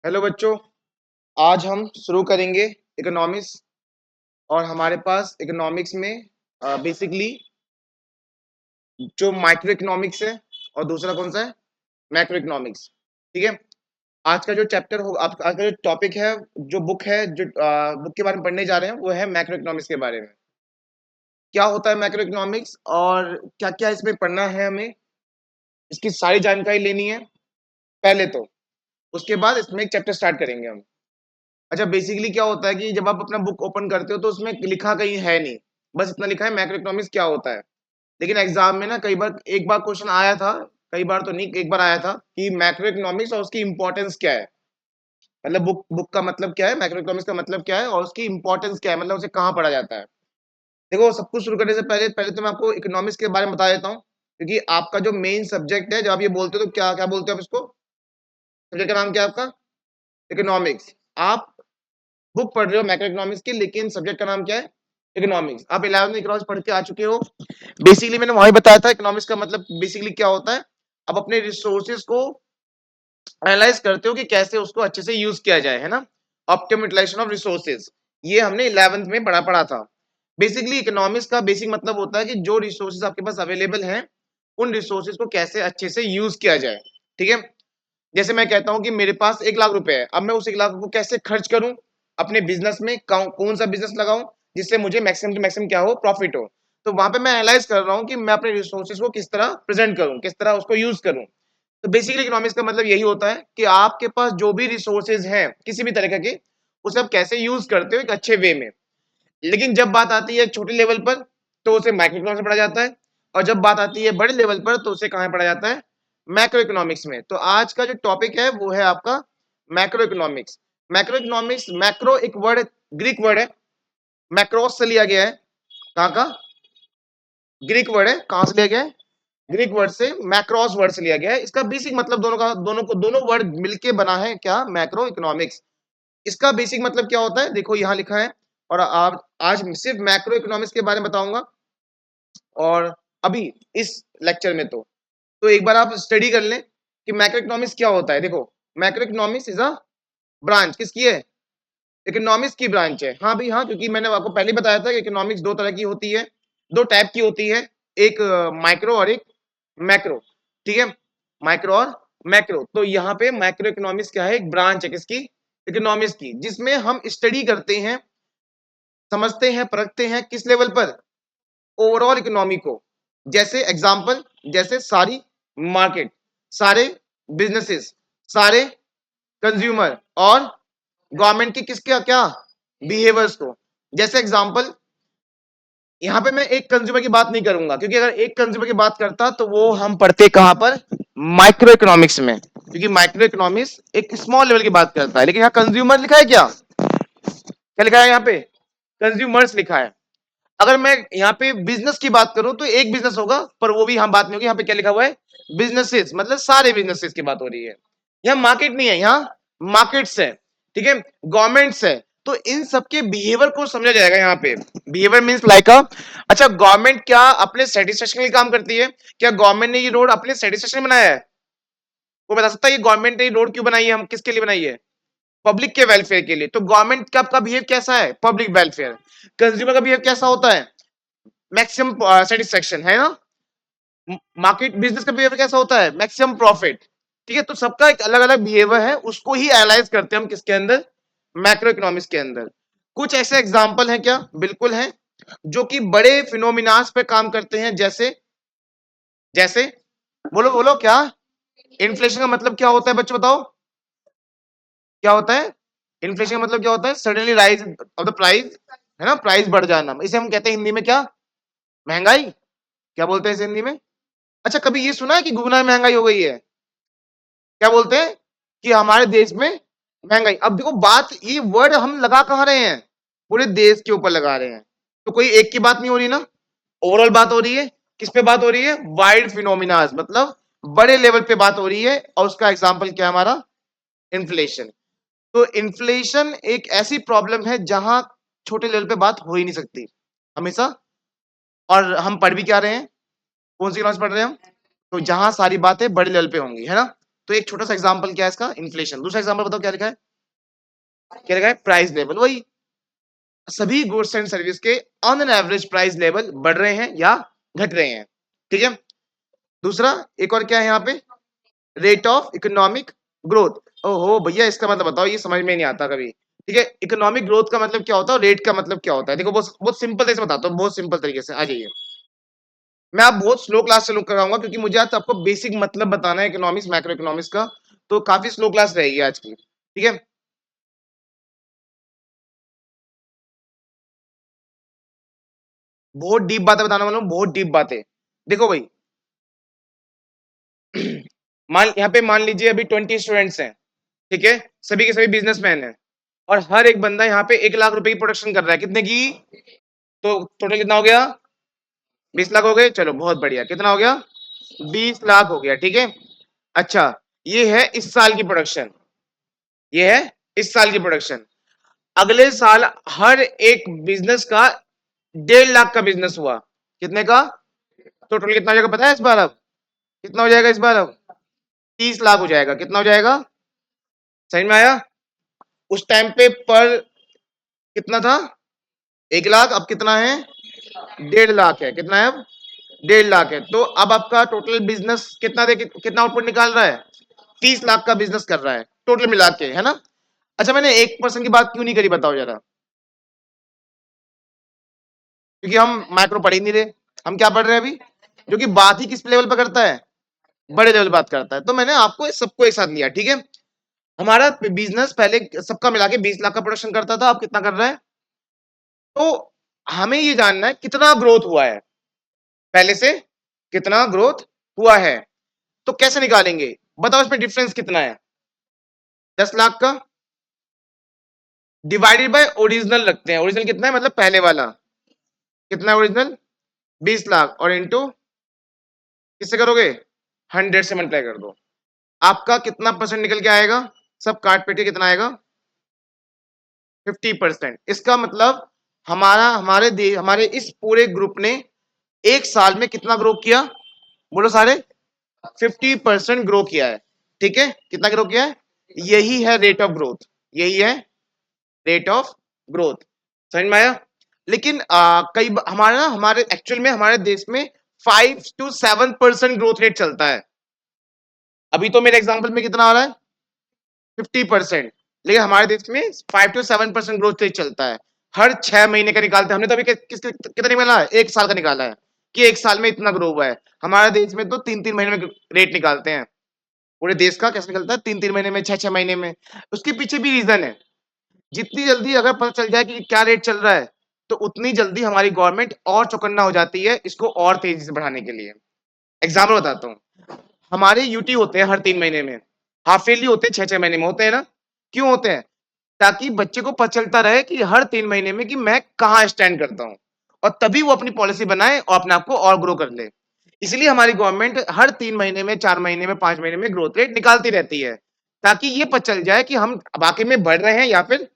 Hello बच्चों, आज हम शुरू करेंगे इकोनॉमिक्स। और हमारे पास इकोनॉमिक्स में बेसिकली जो माइक्रो इकोनॉमिक्स है और दूसरा कौन सा है, मैक्रो इकोनॉमिक्स। ठीक है। आज का जो चैप्टर हो आज का जो टॉपिक है, जो बुक है, जो बुक के बारे में पढ़ने जा रहे हैं वो है मैक्रो इकोनॉमिक्स के बारे में। क्या होता है मैक्रो इकोनॉमिक्स और क्या क्या इसमें पढ़ना है हमें, इसकी सारी जानकारी लेनी है पहले तो। उसके बाद इसमें एक चैप्टर स्टार्ट करेंगे हम। अच्छा, बेसिकली क्या होता है कि जब आप अपना बुक ओपन करते हो तो उसमें लिखा कहीं है नहीं, बस इतना लिखा है मैक्रो इकोनॉमिक्स क्या होता है। लेकिन एग्जाम में ना कई बार, एक बार क्वेश्चन आया था, कई बार तो नहीं, एक बार आया था कि मैक्रो इकोनॉमिक्स और उसकी इंपॉर्टेंस क्या है। मतलब बुक बुक का मतलब क्या है, मैक्रो इकोनॉमिक्स का मतलब क्या है और उसकी इंपॉर्टेंस क्या है, मतलब उसे कहाँ पढ़ा जाता है। देखो, सब कुछ शुरू करने से पहले पहले तो मैं आपको इकोनॉमिक्स के बारे में बता देता हूँ, क्योंकि आपका जो मेन सब्जेक्ट है, जब आप ये बोलते हो तो क्या क्या बोलते हो आप इसको, सब्जेक्ट का नाम क्या है आपका, इकोनॉमिक्स। आप बुक पढ़ रहे हो मैक्रो इकोनॉमिक्स की, लेकिन सब्जेक्ट का नाम क्या है, इकोनॉमिक्स। आप 11वीं में इकोनॉमिक्स पढ़ के आ चुके हो। बेसिकली मैंने वहीं बताया था इकोनॉमिक्स का मतलब बेसिकली क्या होता है। आप अपने रिसोर्सेज को एनालाइज करते हो कि कैसे उसको अच्छे से यूज किया जाए, है ना। ऑप्टिमम यूटिलाइजेशन ऑफ रिसोर्सेज, ये हमने 11वीं में पढ़ा पढ़ा था। बेसिकली इकोनॉमिक्स का बेसिक मतलब होता है कि जो रिसोर्सेज आपके पास अवेलेबल हैं, उन रिसोर्सेज को कैसे अच्छे से यूज किया जाए। ठीक है। जैसे मैं कहता हूं कि मेरे पास 1 लाख रुपए है, अब मैं उस 1 लाख को कैसे खर्च करूं, अपने बिजनेस में कौन सा बिजनेस लगाऊं जिससे मुझे मैक्सिमम टू मैक्सिमम क्या हो, प्रॉफिट हो। तो वहां पे मैं एनालाइज कर रहा हूं कि मैं अपने रिसोर्सेज को किस तरह प्रेजेंट करूं, किस तरह उसको यूज करूं। तो बेसिकली इकोनॉमिक्स का मतलब यही होता है कि आपके पास जो भी रिसोर्सेज हैं किसी भी तरह के, उसे आप कैसे यूज करते हो एक अच्छे वे में। लेकिन जब बात आती है छोटे लेवल पर, तो उसे माइक्रो इकोनॉमिक्स में पढ़ा जाता है। और जब बात आती है बड़े लेवल पर, तो उसे कहां पढ़ा जाता है, मैक्रो इकोनॉमिक्स में। तो आज का जो टॉपिक है वो है आपका macro economics. Macro economics, macro एक वर्ड, ग्रीक वर्ड है, मैक्रोस से लिया गया है। कहां का ग्रीक वर्ड है, कहां से लिया गया है, ग्रीक वर्ड से, मैक्रोस वर्ड से लिया गया है। इसका बेसिक मतलब दोनों का, दोनों वर्ड मिलके बना है क्या, मैक्रो इकोनॉमिक्स। इसका बेसिक मतलब क्या होता है, देखो यहां लिखा है। और आप आज सिर्फ मैक्रो इकोनॉमिक्स के बारे में बताऊंगा। और अभी इस लेक्चर में तो एक बार आप स्टडी कर लें कि मैक्रो इकोनॉमिक्स क्या होता है। देखो, macro economics is a branch, किसकी है, इकोनॉमिक्स की ब्रांच है। हाँ भाई हाँ, क्योंकि मैंने आपको पहले बताया था कि इकोनॉमिक्स दो तरह की होती है, दो टाइप की होती है, एक माइक्रो और एक मैक्रो। ठीक है, माइक्रो और मैक्रो। तो यहाँ पे माइक्रो इकोनॉमिक्स क्या है, एक ब्रांच है किसकी, इकोनॉमिक्स की, जिसमें हम स्टडी करते हैं, समझते हैं, परखते हैं किस लेवल पर, ओवरऑल इकोनॉमी को। जैसे एग्जांपल, जैसे सारी मार्केट, सारे बिजनेसेस, सारे कंज्यूमर और गवर्नमेंट की किसके क्या बिहेवियर्स को। जैसे एग्जांपल, यहाँ पे मैं एक कंज्यूमर की बात नहीं करूंगा, क्योंकि अगर एक कंज्यूमर की बात करता तो वो हम पढ़ते कहां पर, माइक्रो इकोनॉमिक्स में, क्योंकि माइक्रो इकोनॉमिक्स एक स्मॉल लेवल की बात करता है। लेकिन यहाँ कंज्यूमर लिखा है, क्या क्या लिखा है यहाँ पे, कंज्यूमर्स लिखा है। अगर मैं यहाँ पे बिजनेस की बात करूं तो एक बिजनेस होगा, पर वो भी हम बात नहीं होगी। यहाँ पे क्या लिखा हुआ है, बिजनेसेस, मतलब सारे बिजनेसेस की बात हो रही है। यहाँ मार्केट नहीं है, यहाँ मार्केट्स है। ठीक है, गवर्नमेंट्स है। तो इन सबके बिहेवियर को समझा जाएगा यहाँ पे। बिहेवियर मींस लाइक अ, अच्छा गवर्नमेंट क्या अपने सेटिस्फेक्शन के लिए काम करती है, क्या गवर्नमेंट ने ये रोड अपने सेटिस्फेक्शन बनाया है, वो बता सकता है ये गवर्नमेंट ने ये रोड क्यों बनाई है, हम किसके लिए बनाई है, पब्लिक के वेलफेयर के लिए। तो गवर्नमेंट का आपका बिहेव कैसा है, पब्लिक वेलफेयर। कंज्यूमर का बिहेव कैसा होता है, मैक्सिमम सेटिस्फेक्शन, है ना। मार्केट बिजनेस का बिहेवियर कैसा होता है, मैक्सिमम प्रॉफिट। ठीक है, तो सबका एक अलग अलग बिहेवियर है, उसको ही एनालाइज करते हैं हम किसके अंदर, मैक्रो इकोनॉमिक्स के अंदर। कुछ ऐसे एग्जांपल हैं क्या, बिल्कुल हैं, जो कि बड़े फिनोमिनास पे काम करते हैं। जैसे जैसे बोलो बोलो क्या, इन्फ्लेशन का मतलब क्या होता है बच्चों बताओ, क्या होता है, इन्फ्लेशन का मतलब क्या होता है, suddenly rise of the price, है ना, प्राइस बढ़ जाना। इसे हम कहते हैं हिंदी में क्या, महंगाई। क्या बोलते हैं इसे हिंदी में। अच्छा, कभी ये सुना है कि गुना महंगाई हो गई है, क्या बोलते हैं कि हमारे देश में महंगाई। अब देखो बात, ये वर्ड हम लगा कहां रहे हैं, पूरे देश के ऊपर लगा रहे हैं। तो कोई एक की बात नहीं हो रही ना, ओवरऑल बात हो रही है। किस पे बात हो रही है, वाइड फिनोमिनास, मतलब बड़े लेवल पे बात हो रही है। और उसका एग्जांपल क्या है हमारा, इन्फ्लेशन। तो इन्फ्लेशन एक ऐसी प्रॉब्लम है जहां छोटे लेवल पे बात हो ही नहीं सकती हमेशा। और हम पढ़ भी क्या रहे हैं, कौन सी क्लास पढ़ रहे हैं हम, तो जहां सारी बातें बड़े लेवल पे होंगी, है ना। तो एक छोटा सा एग्जांपल क्या है इसका, इन्फ्लेशन। दूसरा एग्जांपल बताओ क्या लिखा है, क्या लिखा है, प्राइस लेवल। वही सभी गुड्स एंड सर्विस के on an average price level बढ़ रहे हैं या घट रहे हैं, ठीक है। दूसरा एक और क्या है यहाँ पे, रेट ऑफ इकोनॉमिक ग्रोथ। ओहो भैया इसका मतलब बताओ, ये समझ में नहीं आता कभी। ठीक है, इकोनॉमिक ग्रोथ का मतलब क्या होता है, रेट का मतलब क्या होता है। देखो बहुत बहुत सिंपल से बताता हूँ, बहुत सिंपल तरीके से आ जाइए। मैं आप बहुत स्लो क्लास चालू कराऊंगा क्योंकि मुझे आज आपको बेसिक मतलब बताना है इकोनॉमिक्स मैक्रो इकोनॉमिक्स का, तो काफी स्लो क्लास रहेगी आज की, ठीक है। बहुत डीप बातें बताने वाला हूँ, बहुत डीप बातें। देखो भाई मान यहाँ पे मान लीजिए अभी 20 स्टूडेंट्स हैं, ठीक है, सभी के सभी बिजनेसमैन हैं, और हर एक बंदा यहाँ पे 1 लाख रुपए की प्रोडक्शन कर रहा है, कितने की, तो टोटल कितना हो गया, 20 लाख हो गए। चलो बहुत बढ़िया, कितना हो गया, 20 लाख हो गया, ठीक है। अच्छा, ये है इस साल की प्रोडक्शन, ये है इस साल की प्रोडक्शन। अगले साल हर एक बिजनेस का 1.5 लाख का बिजनेस हुआ, कितने का, तो टोटल कितना हो जाएगा पता है इस बार, अब कितना हो जाएगा इस बार, अब 30 लाख हो जाएगा। कितना हो जाएगा, समझ में आया। उस टाइम पे पर कितना था, 1 लाख, अब कितना है, 1.5 लाख है। कितना है अब, 1.5 लाख है। तो अब आपका टोटल बिजनेस कितना दे, कितना आउटपुट निकाल रहा है, 30 लाख का बिजनेस कर रहा है टोटल मिला के, है ना। अच्छा मैंने 1% की बात क्यों नहीं करी बताओ जरा, क्योंकि हम माइक्रो पढ़ ही नहीं रहे, हम क्या पढ़ रहे हैं अभी, जो कि बात ही किस लेवल पर करता है, बड़े लेवल बात करता है। तो मैंने आपको सबको एक साथ लिया, ठीक है। हमारा बिजनेस पहले सबका मिला के 20 लाख का प्रोडक्शन करता था, अब कितना कर रहा है, तो हमें ये जानना है कितना ग्रोथ हुआ है, पहले से कितना ग्रोथ हुआ है। तो कैसे निकालेंगे बताओ, इसमें डिफरेंस कितना है, 10 लाख का डिवाइडेड बाय ओरिजिनल रखते हैं, ओरिजिनल कितना है मतलब पहले वाला, कितना है ओरिजिनल, 20 लाख, और इंटू किससे करोगे, 100 से मल्टीप्लाई कर दो। आपका कितना परसेंट निकल के आएगा, सब काट पीट के कितना आएगा, 50%। इसका मतलब हमारा हमारे इस पूरे ग्रुप ने एक साल में कितना ग्रो किया, बोलो सारे, 50% ग्रो किया है, ठीक है। कितना ग्रो किया है, यही है रेट ऑफ ग्रोथ, यही है रेट ऑफ ग्रोथ, समझ में आया। लेकिन हमारा हमारे एक्चुअल में हमारे देश में 5 to 7% ग्रोथ रेट चलता है। अभी तो मेरे एग्जांपल में कितना आ रहा है, 50%, लेकिन हमारे देश में 5 to 7% ग्रोथ रेट चलता है। हर 6 महीने का निकालते हैं, हमने तो अभी कितना निकाला है, एक साल का निकाला है कि एक साल में इतना ग्रो हुआ है। हमारे देश में तो 3 3 महीने में रेट निकालते हैं, पूरे देश का कैसे निकलता है, 3 3 महीने में, 6 6 महीने में। उसके पीछे भी रीजन है, जितनी जल्दी अगर पता चल जाए कि क्या रेट चल रहा है, तो उतनी जल्दी हमारी गवर्नमेंट और चौकन्ना हो जाती है इसको और तेजी से बढ़ाने के लिए। एग्जाम्पल बताता हूँ, हमारे यूटी होते हैं हर 3 महीने में, हाफ ईयरली होते हैं 6 6 महीने में, होते हैं ना। क्यों होते हैं, ताकि बच्चे को पता चलता रहे कि हर 3 महीने में कि मैं कहाँ स्टैंड करता हूँ, और तभी वो अपनी पॉलिसी बनाए और अपने आप को और ग्रो कर ले। इसलिए हमारी गवर्नमेंट हर 3 महीने में, 4 महीने में, 5 महीने में ग्रोथ रेट निकालती रहती है, ताकि ये पता चल जाए कि हम वाकई में बढ़ रहे हैं या फिर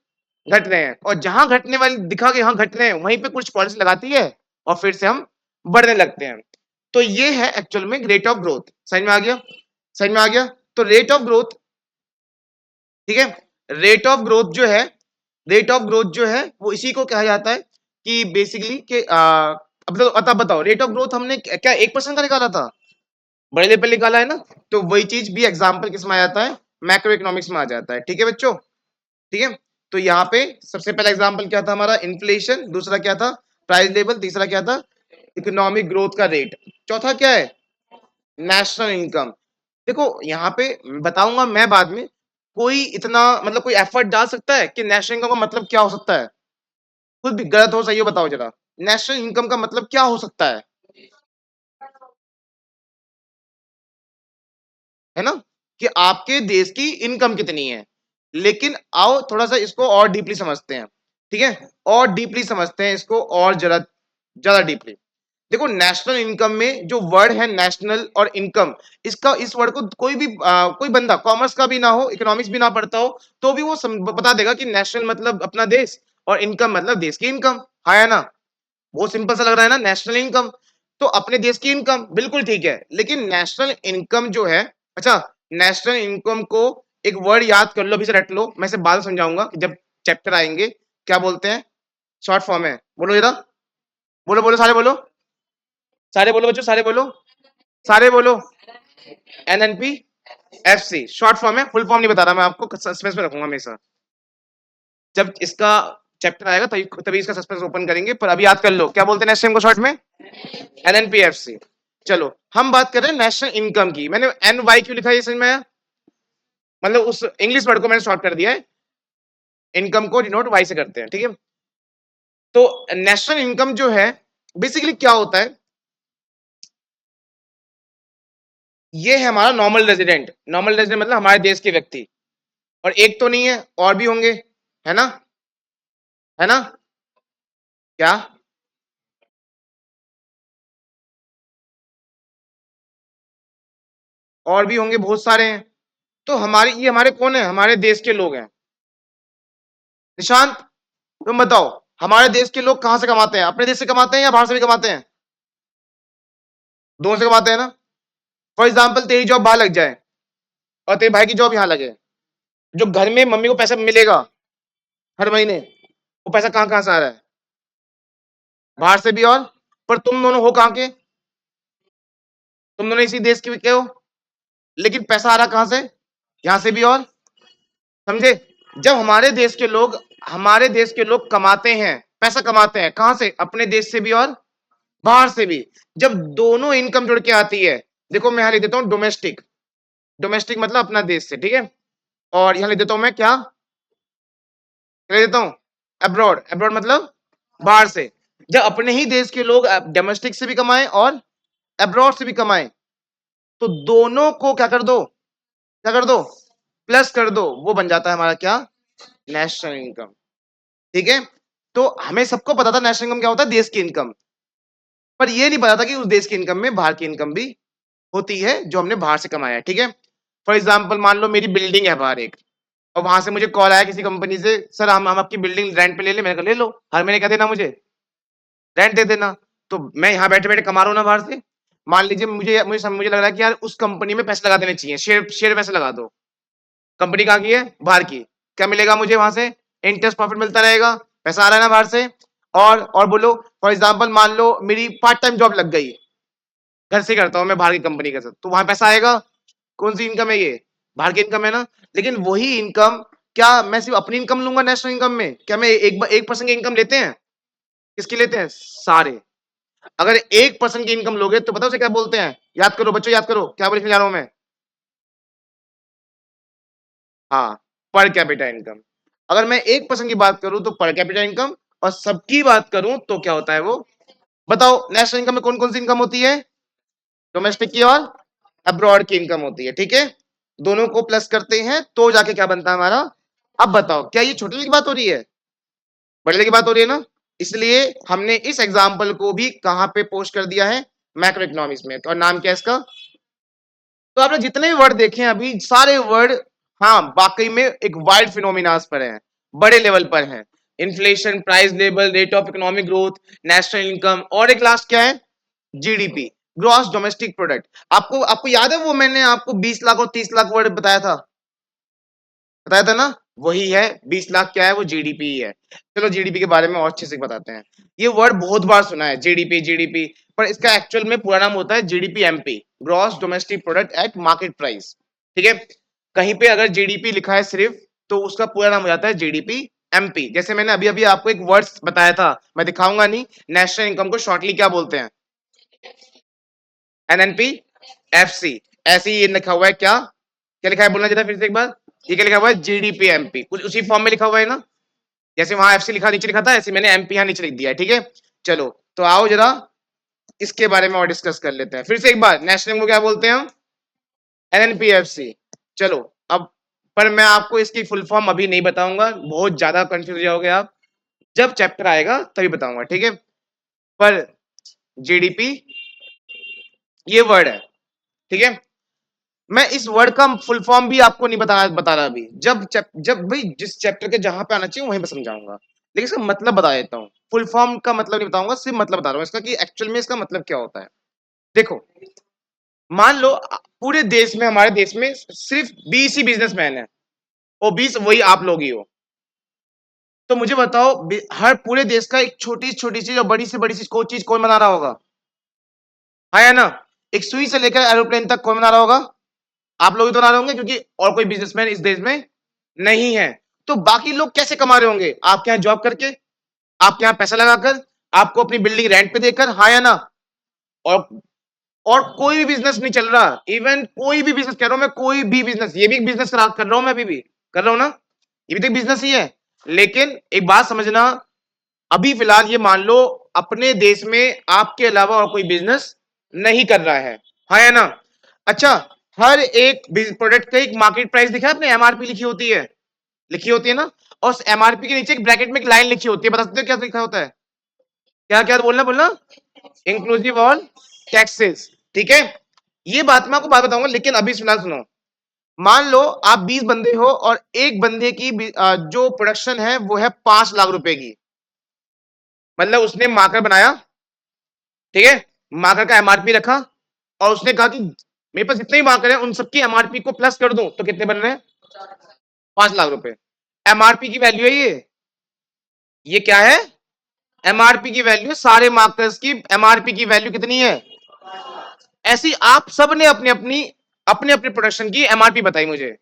घट रहे हैं। और जहां घटने वाली दिखा के यहाँ घट रहे हैं, वहीं पे कुछ पॉलिसी लगाती है और फिर से हम बढ़ने लगते हैं। तो ये है एक्चुअल में रेट ऑफ ग्रोथ, समझ में आ गया, समझ में आ गया। तो रेट ऑफ ग्रोथ, ठीक है, रेट ऑफ ग्रोथ जो है, रेट ऑफ ग्रोथ जो है वो इसी को कहा जाता है कि बेसिकली कि अब बताओ रेट ऑफ ग्रोथ हमने क्या 1% का निकाला था, बड़े लेवल पे निकाला है ना। तो वही चीज भी एग्जांपल किस में आ जाता है, मैक्रो इकोनॉमिक्स में आ जाता है, ठीक है बच्चों, ठीक है। तो यहाँ पे सबसे पहला एग्जांपल क्या था हमारा, इन्फ्लेशन। दूसरा क्या था, प्राइस लेवल। तीसरा क्या था, इकोनॉमिक ग्रोथ का रेट। चौथा क्या है, नेशनल इनकम। देखो यहाँ पे बताऊंगा मैं बाद में, कोई इतना मतलब कोई एफर्ट डाल सकता है कि नेशनल इनकम का मतलब क्या हो सकता है, कुछ भी गलत हो सही हो बताओ जरा, नेशनल इनकम का मतलब क्या हो सकता है ना, कि आपके देश की इनकम कितनी है। लेकिन आओ थोड़ा सा इसको और डीपली समझते हैं, ठीक है, और डीपली समझते हैं इसको और जरा ज्यादा डीपली। देखो नेशनल इनकम में जो वर्ड है नेशनल और इनकम, इसका इस वर्ड को कोई भी कोई बंदा कॉमर्स का भी ना हो, इकोनॉमिक्स भी ना पढ़ता हो, तो भी वो बता देगा कि नेशनल मतलब अपना देश और इनकम मतलब देश की इनकम, है ना। बहुत सिंपल सा लग रहा है ना, नेशनल इनकम तो अपने देश की इनकम, बिल्कुल ठीक है। लेकिन नेशनल इनकम जो है, अच्छा नेशनल इनकम को एक वर्ड याद कर लो, अभी से रट लो, मैं इसे बाद में समझाऊंगा कि जब चैप्टर आएंगे क्या बोलते हैं, शॉर्ट फॉर्म है। बोलो जरा, बोलो बोलो सारे बोलो, सारे बोलो बच्चों, सारे बोलो, सारे बोलो। एनएनपी एफसी शॉर्ट फॉर्म है, फुल फॉर्म नहीं बता रहा मैं आपको, सस्पेंस में रखूंगा हमेशा। जब इसका चैप्टर आएगा तभी तभी इसका सस्पेंस ओपन करेंगे, पर अभी याद कर लो क्या बोलते हैं नेशनल को शॉर्ट में, एनएनपीएफसी। चलो हम बात कर रहे हैं नेशनल इनकम की। मैंने एन वाई क्यों लिखा है, समझ में आया? मतलब उस इंग्लिश वर्ड को मैंने शॉर्ट कर दिया है, इनकम को डिनोट वाई से करते हैं, ठीक है। तो नेशनल इनकम जो है बेसिकली क्या होता है, ये है हमारा नॉर्मल रेजिडेंट। नॉर्मल रेजिडेंट मतलब हमारे देश के व्यक्ति, और एक तो नहीं है और भी होंगे, है ना, है ना, क्या? और भी होंगे, बहुत सारे हैं। तो हमारे ये हमारे कौन है, हमारे देश के लोग हैं। निशांत तुम बताओ, हमारे देश के लोग कहां से कमाते हैं, अपने देश से कमाते हैं या बाहर से भी कमाते हैं? दोनों से कमाते हैं ना। फॉर एग्जाम्पल तेरी जॉब बाहर लग जाए और तेरे भाई की जॉब यहाँ लगे, जो घर में मम्मी को पैसा मिलेगा हर महीने, वो पैसा कहां कहां से आ रहा है, बाहर से भी। और पर तुम दोनों हो कहां के, तुम दोनों इसी देश के हो, लेकिन पैसा आ रहा कहां से, यहां से भी। और समझे, जब हमारे देश के लोग कमाते हैं, पैसा कमाते हैं कहां से, अपने देश से भी और बाहर से भी। जब दोनों इनकम जुड़ के आती है, देखो मैं यहां लिख देता हूं डोमेस्टिक, डोमेस्टिक मतलब अपना देश से, ठीक है। और यहां लिख देता हूं मैं क्या, लिख देता हूं अब्रॉड, अब्रॉड मतलब बाहर से। जब अपने ही देश के लोग डोमेस्टिक से भी कमाएं और अब्रॉड से भी कमाएं, तो दोनों को क्या कर दो, क्या कर दो, प्लस कर दो, वो बन जाता है हमारा क्या, नेशनल इनकम, ठीक है। तो हमें सबको पता था नेशनल इनकम क्या होता है, देश की इनकम, पर ये नहीं पता था कि उस देश की इनकम में बाहर की इनकम भी होती है जो हमने बाहर से कमाया है, ठीक है। फॉर एग्जाम्पल मान लो मेरी बिल्डिंग है बाहर एक, और वहां से मुझे कॉल आया किसी कंपनी से, सर हम आपकी बिल्डिंग रेंट पे ले ले, मैंने कहा ले लो, हर महीने क्या देना मुझे, रेंट दे देना। तो मैं यहाँ बैठे बैठे कमा रहा हूँ ना बाहर से। मान लीजिए मुझे लग रहा है कि यार उस कंपनी में पैसे लगा देने चाहिए, शेयर शेयर पैसे लगा दो। कंपनी कहाँ की है, बाहर की। क्या मिलेगा मुझे वहां से, इंटरेस्ट प्रॉफिट मिलता रहेगा, पैसा आ रहा है ना बाहर से। और बोलो फॉर एग्जाम्पल मान लो मेरी पार्ट टाइम जॉब लग गई, घर से करता हूँ मैं बाहर की कंपनी के साथ, तो वहां पैसा आएगा। कौन सी इनकम है ये, बाहर की इनकम है ना। लेकिन वही इनकम, क्या मैं सिर्फ अपनी इनकम लूंगा नेशनल इनकम में, क्या मैं 1% की इनकम लेते हैं, किसकी लेते हैं, सारे। अगर 1% की इनकम लोगे तो बताओ उसे क्या बोलते हैं, याद करो बच्चों, याद करो क्या बोलने जा रहा हूं मैं। हाँ, पर कैपिटा इनकम। अगर मैं 1% की बात करूं तो पर कैपिटा इनकम, और सबकी बात करूं तो क्या होता है वो, बताओ नेशनल इनकम में कौन कौन सी इनकम होती है, डोमेस्टिक की और अब्रॉड की इनकम होती है, ठीक है। दोनों को प्लस करते हैं तो जाके क्या बनता है हमारा। अब बताओ क्या ये छोटे की बात हो रही है, बड़े की बात हो रही है ना। इसलिए हमने इस एग्जाम्पल को भी कहां पे पोस्ट कर दिया है, मैक्रो इकोनॉमिक्स में। और नाम क्या है इसका, तो आपने जितने भी वर्ड देखे हैं अभी सारे वर्ड, हाँ वाकई में एक वाइड फिनोमिनास पर है, बड़े लेवल पर है। Inflation, price level, rate of economic growth, national income, और एक लास्ट क्या है, जीडीपी, ग्रॉस डोमेस्टिक प्रोडक्ट। आपको आपको याद है वो मैंने आपको 20 लाख और 30 लाख वर्ड बताया था, बताया था ना, वही है 20 लाख क्या है, वो जीडीपी ही है। चलो जीडीपी के बारे में और अच्छे से बताते हैं। ये वर्ड बहुत बार सुना है जीडीपी जीडीपी, पर इसका एक्चुअल में पूरा नाम होता है GDP MP, gross domestic product at market price, ठीक है। कहीं पे अगर जीडीपी लिखा है सिर्फ, तो उसका पूरा नाम हो जाता है जीडीपी एमपी। जैसे मैंने अभी अभी आपको एक वर्ड्स बताया था, मैं दिखाऊंगा नहीं, नेशनल इनकम को शॉर्टली क्या बोलते हैं, एनएनपी एफसी। ऐसे ही ये लिखा हुआ है क्या, क्या लिखा है बोलना चाहता फिर से एक बार, ये क्या लिखा हुआ है, जीडीपी एमपी, कुछ उसी फॉर्म में लिखा हुआ है ना। जैसे वहां एफसी लिखा नीचे लिखा था, ऐसे मैंने एमपी यहाँ नीचे लिख दिया है, ठीक है। चलो तो आओ जरा इसके बारे में और डिस्कस कर लेते हैं फिर से एक बार, नेशनल को क्या बोलते हैं हम, एनएनपीएफसी। चलो अब, पर मैं आपको इसकी फुल फॉर्म अभी नहीं बताऊंगा, बहुत ज्यादा कंफ्यूज हो जाओगे आप, जब चैप्टर आएगा तभी बताऊंगा, ठीक है। पर जीडीपी ये वर्ड है, ठीक है। मैं इस वर्ड का फुल फॉर्म भी आपको नहीं बता रहा अभी, जब भाई जिस चैप्टर के जहां पे आना चाहिए वहीं पे समझाऊंगा, लेकिन इसका मतलब बता देता हूँ। फुल फॉर्म का मतलब नहीं बताऊंगा, सिर्फ मतलब बता रहा हूँ इसका कि एक्चुअल में इसका मतलब क्या होता है। देखो मान लो पूरे देश में, हमारे देश में सिर्फ 20 ही बिजनेसमैन है, और 20 वही आप लोग ही हो। तो मुझे बताओ, हर पूरे देश का एक छोटी छोटी चीज और बड़ी से बड़ी चीज, कोई चीज कौन बना रहा होगा? हाँ या ना? एक सुई से लेकर एरोप्लेन तक कौन बना रहा होगा? आप लोग ही तो बना रहे होंगे, क्योंकि और कोई बिजनेसमैन इस देश में नहीं है। तो बाकी लोग कैसे कमा रहे होंगे? आपके यहाँ जॉब करके, आपके यहाँ पैसा लगाकर, आपको अपनी बिल्डिंग रेंट पे देकर, हाँ या ना? और और कोई भी बिजनेस नहीं चल रहा, इवन कोई भी बिजनेस कह रहा हूं मैं, कोई भी बिजनेस, ये भी एक बिजनेस कर रहा हूं मैं, अभी भी कर रहा हूं ना, ये भी तो एक बिजनेस ही है। लेकिन एक बात समझना, अभी फिलहाल ये मान लो अपने देश में आपके अलावा और कोई बिजनेस नहीं कर रहा है, हाँ या ना? अच्छा, हर एक प्रोडक्ट का एक मार्केट प्राइस दिखा है आपने, एमआरपी लिखी होती है, लिखी होती है ना? और उस एमआरपी के नीचे एक ब्रैकेट में एक लाइन लिखी होती है, बता सकते हो क्या लिखा होता है? क्या क्या बोलना बोलना? इंक्लूसिव ऑल टैक्सेस, ठीक है। ये बात मैं आपको बात बताऊंगा, लेकिन अभी फिलहाल सुनो। मान लो आप 20 बंदे हो, और एक बंदे की जो प्रोडक्शन है वो है 5 लाख रुपए की। मतलब उसने मार्कर बनाया, ठीक है, मार्कर का एमआरपी रखा, और उसने कहा कि मेरे पास जितने भी मार्कर हैं उन सबकी एमआरपी को प्लस कर दूं तो कितने बन रहे हैं? 5 लाख रुपए। एमआरपी की वैल्यू है ये क्या है? एमआरपी की वैल्यू, सारे मार्कर्स की एमआरपी की वैल्यू कितनी है? ऐसी आप सब ने अपने अपने प्रोडक्शन की एमआरपी बताई मुझे,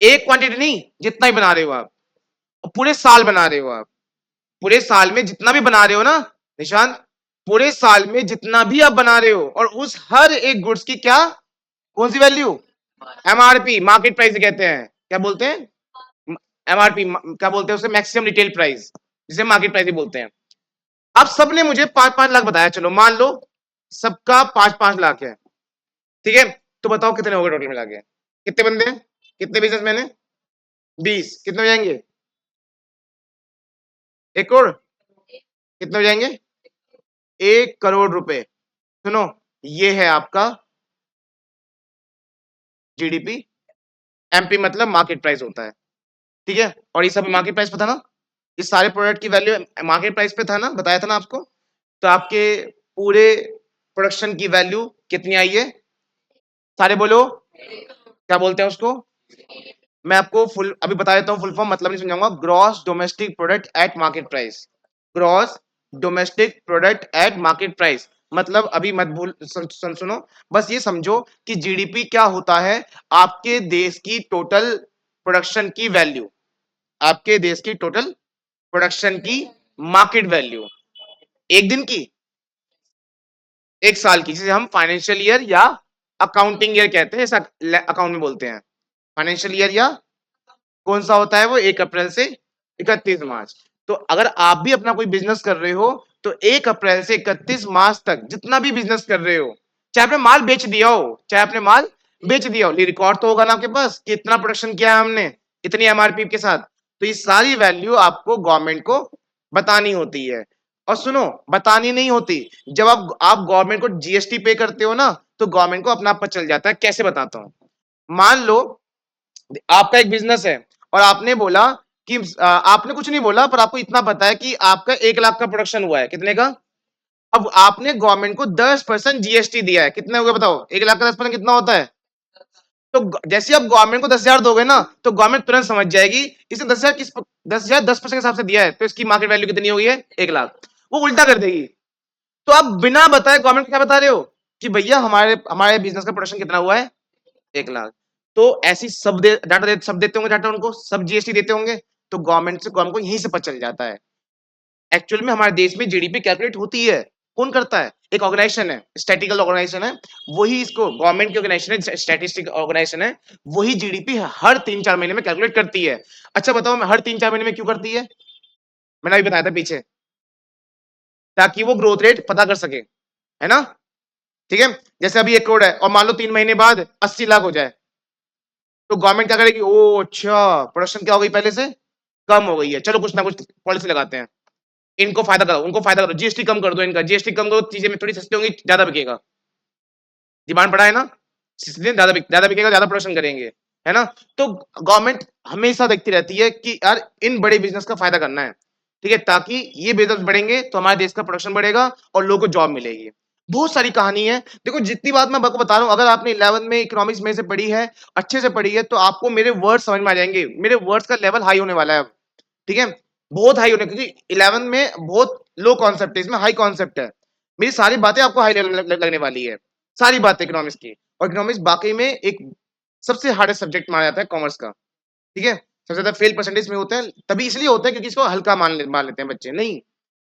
एक क्वांटिटी नहीं, जितना ही बना रहे हो आप, पूरे साल बना रहे हो आप, पूरे साल में जितना भी बना रहे हो ना निशान, पूरे साल में जितना भी आप बना रहे हो, और उस हर एक गुड्स की क्या, कौन सी वैल्यू? एमआरपी, मार्केट प्राइस कहते हैं, क्या बोलते हैं? एमआरपी, क्या बोलते हैं उसे? मैक्सिमम रिटेल प्राइस, जिसे मार्केट प्राइस भी बोलते हैं। अब सबने मुझे 5-5 लाख बताया, चलो मान लो सबका 5-5 लाख है, ठीक है। तो बताओ कितने हो गए टोटल मिला के? कितने बंदे हैं, कितने बिजनेसमैन है? 20, कितने हो जाएंगे? 1 करोड़। कितने हो जाएंगे? 1 करोड़ रुपए। सुनो, ये है आपका जीडीपी। एमपी मतलब मार्केट प्राइस होता है, ठीक है। और ये सब मार्केट प्राइस पे था ना, इस सारे प्रोडक्ट की वैल्यू मार्केट प्राइस पे था ना, बताया था ना आपको। तो आपके पूरे प्रोडक्शन की वैल्यू कितनी आई है? सारे बोलो, क्या बोलते हैं उसको? मैं आपको फुल अभी बता देता हूँ, फुल फॉर्म मतलब नहीं समझाऊंगा। Gross domestic product at market price. Gross domestic product at market price मतलब, अभी मत भूल, सुनो, बस ये समझो कि जीडीपी क्या होता है? आपके देश की टोटल प्रोडक्शन की वैल्यू, आपके देश की टोटल प्रोडक्शन की मार्केट वैल्यू, एक दिन की, एक साल की, जिसे हम फाइनेंशियल ईयर या अकाउंटिंग ईयर कहते हैं, ऐसा अकाउंट में बोलते हैं। फाइनेंशियल ईयर या कौन सा होता है वो? 1 अप्रैल से 31 मार्च। तो अगर आप भी अपना कोई बिजनेस कर रहे हो, तो 1 अप्रैल से 31 मार्च तक जितना भी बिजनेस कर रहे हो, चाहे आपने माल बेच दिया हो, चाहे आपने माल बेच दिया हो, रिकॉर्ड तो होगा ना आपके पास कि इतना प्रोडक्शन किया है हमने, इतनी एमआरपी के साथ। तो ये सारी वैल्यू आपको गवर्नमेंट को बतानी होती है। और सुनो, बतानी नहीं होती, जब आप गवर्नमेंट को जीएसटी पे करते हो ना, तो गवर्नमेंट को अपना पता चल जाता है। कैसे बताता हूं? मान लो आपका एक बिजनेस है, और आपने बोला कि आपने कुछ नहीं बोला, पर आपको इतना पता है कि आपका 1 लाख का प्रोडक्शन हुआ है, कितने का? अब आपने गवर्नमेंट को 10% जीएसटी दिया है, कितने हो गए बताओ? 1 लाख का 10% कितना होता है? तो जैसे आप गवर्नमेंट को 10,000 दोगे ना, तो गवर्नमेंट तुरंत समझ जाएगी इसने 10,000 किस 10,000 10% के हिसाब से दिया है, तो इसकी मार्केट वैल्यू कितनी हो गई है? 1 लाख। वो उल्टा कर देगी। तो आप बिना बताए गवर्नमेंट को क्या बता रहे हो? कि भैया हमारे हमारे बिजनेस का प्रोडक्शन कितना हुआ है? 1 लाख। तो ऐसी सब देते होंगे डाटा, उनको सब जीएसटी देते होंगे, तो गवर्नमेंट को यहीं से पता चल जाता है। एक्चुअल में हमारे देश में जीडीपी कैलकुलेट होती है, कौन करता है? एक ऑर्गेनाइजेशन है, स्टैटिकल ऑर्गेनाइजेशन है, वही इसको, गवर्नमेंट की ऑर्गेनाइजेशन है, स्टैटिस्टिक ऑर्गेनाइजेशन है, वही जीडीपी हर 3-4 महीने में कैलकुलेट करती है। अच्छा बताओ, मैं हर 3-4 महीने में क्यों करती है? मैंने अभी बताया था पीछे, ताकि वो ग्रोथ रेट पता कर सके, है ना? ठीक है। जैसे अभी 1 करोड़ है, और मान लो 3 महीने बाद 80 लाख हो जाए, तो गवर्नमेंट क्या करेगी? ओ अच्छा, प्रोडक्शन क्या हो गई पहले से? कम हो गई है, चलो कुछ ना कुछ पॉलिसी लगाते हैं, इनको फायदा करो, उनको फायदा करो, जीएसटी कम कर दो, इनका जीएसटी कम करो, चीजें में थोड़ी सस्ती होंगी, ज्यादा बिकेगा, डिमांड बढ़ा है ना, इसलिए ज्यादा बिकेगा, ज्यादा प्रोडक्शन करेंगे, है ना? तो गवर्नमेंट हमेशा देखती रहती है कि यार इन बड़े बिजनेस का फायदा करना है, ठीक है, ताकि ये बिजनेस बढ़ेंगे तो हमारे देश का प्रोडक्शन बढ़ेगा और लोगों को जॉब मिलेगी। बहुत सारी कहानी है। देखो जितनी बात मैं आपको बता रहा हूँ, अगर आपने 11 में इकोनॉमिक्स में से पढ़ी है, अच्छे से पढ़ी है, तो आपको मेरे वर्ड्स समझ में आ जाएंगे। मेरे वर्ड्स का लेवल हाई होने वाला है अब, ठीक है, बहुत हाई होने, क्योंकि 11 में बहुत लो कॉन्सेप्ट है, इसमें हाई कॉन्सेप्ट है। मेरी सारी बातें आपको हाई लेवल लगने वाली है, सारी बातें इकोनॉमिक्स की। और इकोनॉमिक्स वाकई में एक सबसे हार्डेस्ट सब्जेक्ट माना जाता है कॉमर्स का, ठीक है। सबसे ज्यादा फेल परसेंटेज में होता है, तभी इसलिए होता है क्योंकि इसको हल्का मान लेते हैं बच्चे। नहीं,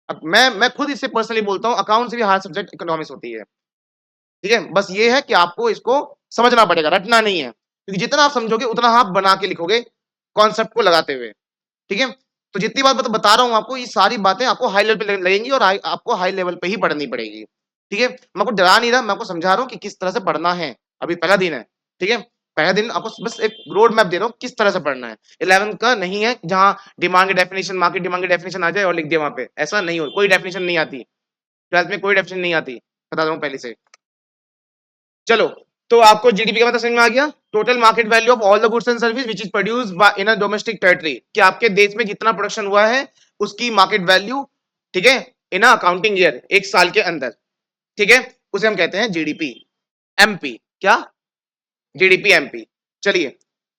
अब मैं खुद इससे पर्सनली बोलता हूँ, अकाउंट से भी हार्ड सब्जेक्ट इकोनॉमिक्स होती है, ठीक है। बस ये है कि आपको इसको समझना पड़ेगा, रटना नहीं है, क्योंकि जितना आप समझोगे उतना आप बना के लिखोगे कॉन्सेप्ट को लगाते हुए, ठीक है। तो जितनी बात बता रहा हूँ आपको, ये सारी बातें आपको हाई लेवल पे लगेंगी और आपको हाई लेवल पे ही पढ़नी पड़ेगी, ठीक है। मैं आपको डरा नहीं रहा, मैं आपको समझा रहा हूँ कि किस तरह से पढ़ना है। अभी पहला दिन है, ठीक है, पहला दिन आपको बस एक रोड मैप दे रहा हूँ किस तरह से पढ़ना है। 11 का नहीं है जहां डिमांड की डेफिनेशन, मार्केट डिमांड की डेफिनेशन आ जाए और लिख दे वहां पे, ऐसा नहीं हो, कोई डेफिनेशन नहीं आती, 12th में कोई डेफिनेशन नहीं आती, बता रहा हूँ पहले से। चलो, तो आपको जीडीपी का मतलब समझ में आ गया, total market value of all the goods and service which is produced in a domestic territory, कि आपके देश में जितना प्रोडक्शन हुआ है उसकी मार्केट वैल्यू, ठीक है, इन अ अकाउंटिंग ईयर, एक साल के अंदर, ठीक है, उसे हम कहते हैं जीडीपी। एमपी क्या? GDP MP. चलिए,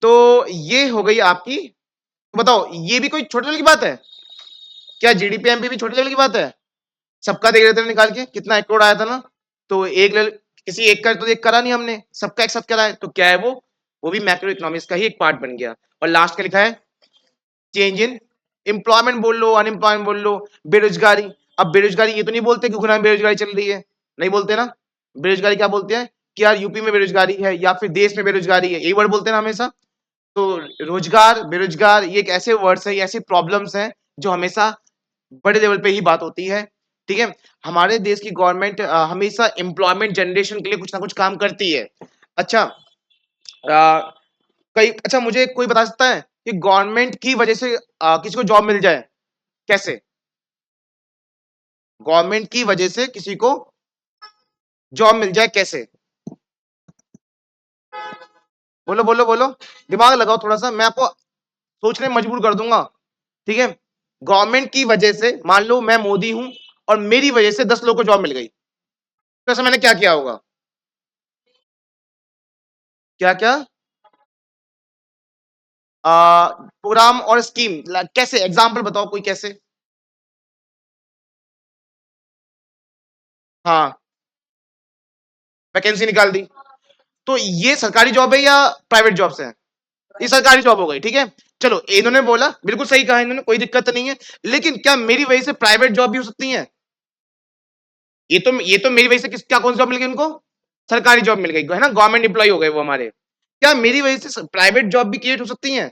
तो ये हो गई आपकी, तो बताओ ये भी कोई छोटे लेवल की बात है क्या? जीडीपी एमपी भी छोटे लेवल की बात है? सबका देख रहे थे निकाल के, कितना 1 करोड़ आया था ना, तो किसी एक का तो एक करा नहीं हमने, सबका एक साथ करा है, तो क्या है वो भी मैक्रो इकोनॉमिक्स का ही एक पार्ट बन गया। और लास्ट का लिखा है चेंज इन एम्प्लॉयमेंट बोल लो, अनएम्प्लॉयमेंट बोल लो, बेरोजगारी। अब बेरोजगारी ये तो नहीं बोलते कि गुना में बेरोजगारी चल रही है, नहीं बोलते ना। बेरोजगारी क्या बोलते हैं कि यार यूपी में बेरोजगारी है या फिर देश में बेरोजगारी है, यही वर्ड बोलते हैं ना हमेशा। तो रोजगार, बेरोजगार, ये एक ऐसे वर्ड्स है, ये ऐसी प्रॉब्लम्स हैं जो हमेशा बड़े लेवल पे ही बात होती है, ठीक है। हमारे देश की गवर्नमेंट हमेशा एम्प्लॉयमेंट जनरेशन के लिए कुछ ना कुछ काम करती है। अच्छा, कई, अच्छा मुझे कोई बता सकता है कि गवर्नमेंट की वजह से किसी को जॉब मिल जाए कैसे? गवर्नमेंट की वजह से किसी को जॉब मिल जाए कैसे? बोलो बोलो बोलो, दिमाग लगाओ थोड़ा सा, मैं आपको सोचने में मजबूर कर दूंगा, ठीक है। गवर्नमेंट की वजह से, मान लो मैं मोदी हूं और मेरी वजह से 10 लोगों को जॉब मिल गई, तो ऐसा मैंने क्या किया होगा? क्या क्या? प्रोग्राम और स्कीम, कैसे? एग्जाम्पल बताओ कोई, कैसे? हाँ, वैकेंसी निकाल दी, तो ये सरकारी जॉब है या प्राइवेट जॉब्स है? ये सरकारी जॉब हो गई, ठीक है। चलो, इन्होंने बोला बिल्कुल सही कहा इन्होंने, कोई दिक्कत नहीं है, लेकिन क्या मेरी वजह से प्राइवेट जॉब भी हो सकती है? ये तो मेरी वजह से क्या कौन सी जॉब मिल गई उनको? सरकारी जॉब मिल गई है ना, गवर्नमेंट एम्प्लॉय हो गए वो हमारे। क्या मेरी वजह से प्राइवेट जॉब भी क्रिएट हो सकती है?